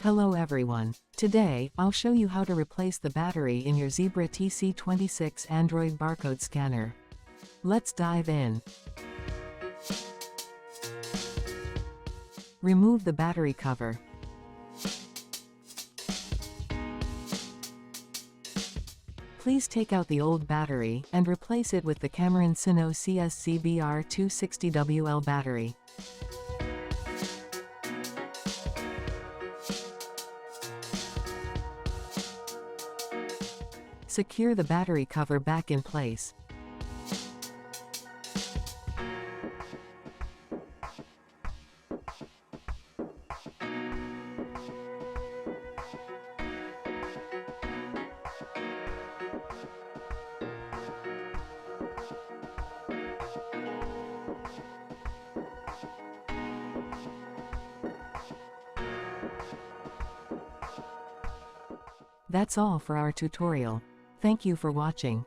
Hello everyone. Today, I'll show you how to replace the battery in your Zebra TC26 Android barcode scanner. Let's dive in. Remove the battery cover. Please take out the old battery and replace it with the Cameron Sino CSCBR 260WL battery. Secure the battery cover back in place. That's all for our tutorial. Thank you for watching.